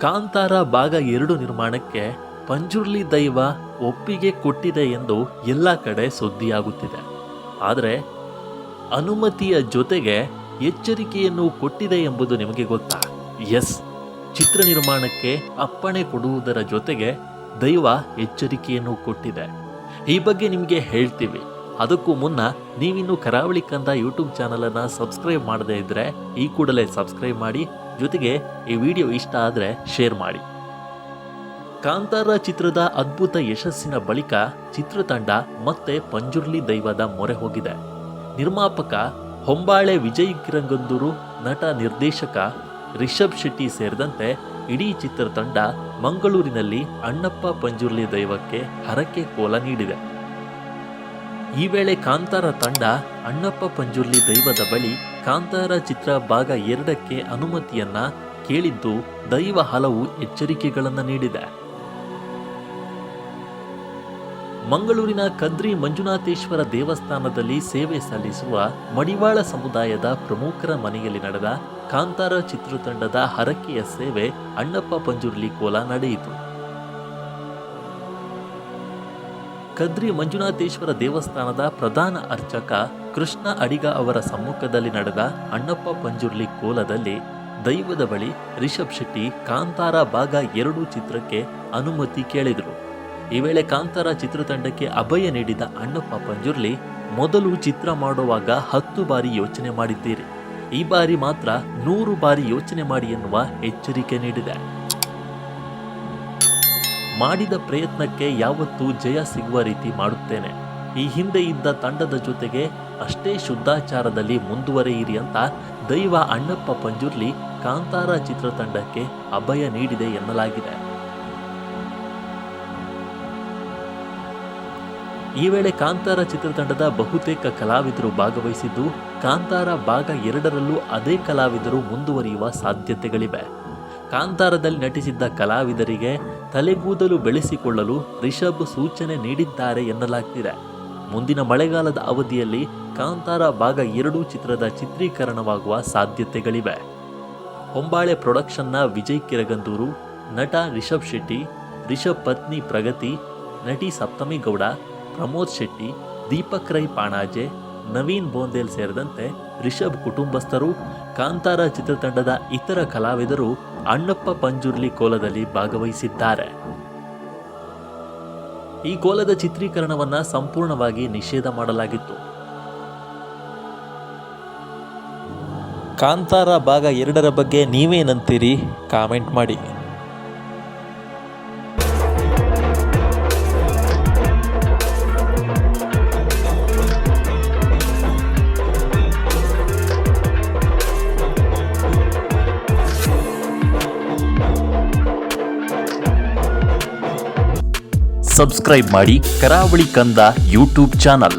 ಕಾಂತಾರ ಭಾಗ 2 ನಿರ್ಮಾಣಕ್ಕೆ ಪಂಜುರ್ಲಿ ದೈವ ಒಪ್ಪಿಗೆ ಕೊಟ್ಟಿದೆ ಎಂದು ಎಲ್ಲ ಕಡೆ ಸುದ್ದಿಯಾಗುತ್ತಿದೆ. ಆದರೆ ಅನುಮತಿಯ ಜೊತೆಗೆ ಎಚ್ಚರಿಕೆಯನ್ನು ಕೊಟ್ಟಿದೆ ಎಂಬುದು ನಿಮಗೆ ಗೊತ್ತಾ? ಎಸ್, ಚಿತ್ರ ನಿರ್ಮಾಣಕ್ಕೆ ಅಪ್ಪಣೆ ಕೊಡುವುದರ ಜೊತೆಗೆ ದೈವ ಎಚ್ಚರಿಕೆಯನ್ನು ಕೊಟ್ಟಿದೆ. ಈ ಬಗ್ಗೆ ನಿಮಗೆ ಹೇಳ್ತೀವಿ. ಅದಕ್ಕೂ ಮುನ್ನ ನೀವಿನ್ನು ಕರಾವಳಿ ಕಂದ ಯೂಟ್ಯೂಬ್ ಚಾನಲನ್ನು ಸಬ್ಸ್ಕ್ರೈಬ್ ಮಾಡದೇ ಇದ್ದರೆ ಈ ಕೂಡಲೇ ಸಬ್ಸ್ಕ್ರೈಬ್ ಮಾಡಿ, ಜೊತೆಗೆ ಈ ವಿಡಿಯೋ ಇಷ್ಟ ಆದರೆ ಶೇರ್ ಮಾಡಿ. ಕಾಂತಾರ ಚಿತ್ರದ ಅದ್ಭುತ ಯಶಸ್ಸಿನ ಬಳಿಕ ಚಿತ್ರತಂಡ ಮತ್ತೆ ಪಂಜುರ್ಲಿ ದೈವದ ಮೊರೆ ಹೋಗಿದೆ. ನಿರ್ಮಾಪಕ ಹೊಂಬಾಳೆ ವಿಜಯ್ ಕಿರಂಗಂದೂರು, ನಟ ನಿರ್ದೇಶಕ ರಿಷಬ್ ಶೆಟ್ಟಿ ಸೇರಿದಂತೆ ಇಡೀ ಚಿತ್ರತಂಡ ಮಂಗಳೂರಿನಲ್ಲಿ ಅಣ್ಣಪ್ಪ ಪಂಜುರ್ಲಿ ದೈವಕ್ಕೆ ಹರಕೆ ಕೋಲ ನೀಡಿದೆ. ಈ ವೇಳೆ ಕಾಂತಾರ ತಂಡ ಅಣ್ಣಪ್ಪ ಪಂಜುರ್ಲಿ ದೈವದ ಬಳಿ ಕಾಂತಾರ ಚಿತ್ರ ಭಾಗ 2ಕ್ಕೆ ಅನುಮತಿಯನ್ನ ಕೇಳಿದ್ದು, ದೈವ ಹಲವು ಎಚ್ಚರಿಕೆಗಳನ್ನು ನೀಡಿದೆ. ಮಂಗಳೂರಿನ ಕದ್ರಿ ಮಂಜುನಾಥೇಶ್ವರ ದೇವಸ್ಥಾನದಲ್ಲಿ ಸೇವೆ ಸಲ್ಲಿಸುವ ಮಡಿವಾಳ ಸಮುದಾಯದ ಪ್ರಮುಖರ ಮನೆಯಲ್ಲಿ ನಡೆದ ಕಾಂತಾರ ಚಿತ್ರತಂಡದ ಹರಕೆಯ ಸೇವೆ ಅಣ್ಣಪ್ಪ ಪಂಜುರ್ಲಿ ಕೋಲ ನಡೆಯಿತು. ಕದ್ರಿ ಮಂಜುನಾಥೇಶ್ವರ ದೇವಸ್ಥಾನದ ಪ್ರಧಾನ ಅರ್ಚಕ ಕೃಷ್ಣ ಅಡಿಗ ಅವರ ಸಮ್ಮುಖದಲ್ಲಿ ನಡೆದ ಅಣ್ಣಪ್ಪ ಪಂಜುರ್ಲಿ ಕೋಲದಲ್ಲಿ ದೈವದ ಬಳಿ ರಿಷಬ್ ಶೆಟ್ಟಿ ಕಾಂತಾರ ಭಾಗ 2 ಚಿತ್ರಕ್ಕೆ ಅನುಮತಿ ಕೇಳಿದರು. ಈ ವೇಳೆ ಕಾಂತಾರ ಚಿತ್ರತಂಡಕ್ಕೆ ಅಭಯ ನೀಡಿದ ಅಣ್ಣಪ್ಪ ಪಂಜುರ್ಲಿ, ಮೊದಲು ಚಿತ್ರ ಮಾಡುವಾಗ 10 ಬಾರಿ ಯೋಚನೆ ಮಾಡಿದ್ದೀರಿ, ಈ ಬಾರಿ ಮಾತ್ರ 100 ಬಾರಿ ಯೋಚನೆ ಮಾಡಿ ಎನ್ನುವ ಎಚ್ಚರಿಕೆ ನೀಡಿದೆ. ಮಾಡಿದ ಪ್ರಯತ್ನಕ್ಕೆ ಯಾವತ್ತೂ ಜಯ ಸಿಗುವ ರೀತಿ ಮಾಡುತ್ತೇನೆ. ಈ ಹಿಂದೆ ಇದ್ದ ತಂಡದ ಜೊತೆಗೆ ಅಷ್ಟೇ ಶುದ್ಧಾಚಾರದಲ್ಲಿ ಮುಂದುವರೆಯಿರಿ ಅಂತ ದೈವ ಅಣ್ಣಪ್ಪ ಪಂಜುರ್ಲಿ ಕಾಂತಾರ ಚಿತ್ರತಂಡಕ್ಕೆ ಅಭಯ ನೀಡಿದೆ ಎನ್ನಲಾಗಿದೆ. ಈ ವೇಳೆ ಕಾಂತಾರ ಚಿತ್ರತಂಡದ ಬಹುತೇಕ ಕಲಾವಿದರು ಭಾಗವಹಿಸಿದ್ದು, ಕಾಂತಾರ ಭಾಗ 2ರಲ್ಲೂ ಅದೇ ಕಲಾವಿದರು ಮುಂದುವರಿಯುವ ಸಾಧ್ಯತೆಗಳಿವೆ. ಕಾಂತಾರದಲ್ಲಿ ನಟಿಸಿದ್ದ ಕಲಾವಿದರಿಗೆ ತಲೆಗೂದಲು ಬೆಳೆಸಿಕೊಳ್ಳಲು ರಿಷಬ್ ಸೂಚನೆ ನೀಡಿದ್ದಾರೆ ಎನ್ನಲಾಗ್ತಿದೆ. ಮುಂದಿನ ಮಳೆಗಾಲದ ಅವಧಿಯಲ್ಲಿ ಕಾಂತಾರ ಭಾಗ 2 ಚಿತ್ರದ ಚಿತ್ರೀಕರಣವಾಗುವ ಸಾಧ್ಯತೆಗಳಿವೆ. ಹೊಂಬಾಳೆ ಪ್ರೊಡಕ್ಷನ್ನ ವಿಜಯ್ ಕಿರಗಂದೂರು, ನಟ ರಿಷಬ್ ಶೆಟ್ಟಿ, ರಿಷಬ್ ಪತ್ನಿ ಪ್ರಗತಿ, ನಟಿ ಸಪ್ತಮಿ ಗೌಡ, ಪ್ರಮೋದ್ ಶೆಟ್ಟಿ, ದೀಪಕ್ ರೈ ಪಾಣಾಜೆ, ನವೀನ್ ಬೋಂದೇಲ್ ಸೇರಿದಂತೆ ರಿಷಬ್ ಕುಟುಂಬಸ್ಥರು, ಕಾಂತಾರ ಚಿತ್ರತಂಡದ ಇತರ ಕಲಾವಿದರು ಅಣ್ಣಪ್ಪ ಪಂಜುರ್ಲಿ ಕೋಲದಲ್ಲಿ ಭಾಗವಹಿಸಿದ್ದಾರೆ. ಈ ಕೋಲದ ಚಿತ್ರೀಕರಣವನ್ನ ಸಂಪೂರ್ಣವಾಗಿ ನಿಷೇಧ ಮಾಡಲಾಗಿತ್ತು. ಕಾಂತಾರ ಭಾಗ 2ರ ಬಗ್ಗೆ ನೀವೇನಂತೀರಿ? ಕಾಮೆಂಟ್ ಮಾಡಿ. ಸಬ್ಸ್ಕ್ರೈಬ್ ಮಾಡಿ ಕರಾವಳಿ ಕಂದ ಯೂಟ್ಯೂಬ್ ಚಾನಲ್.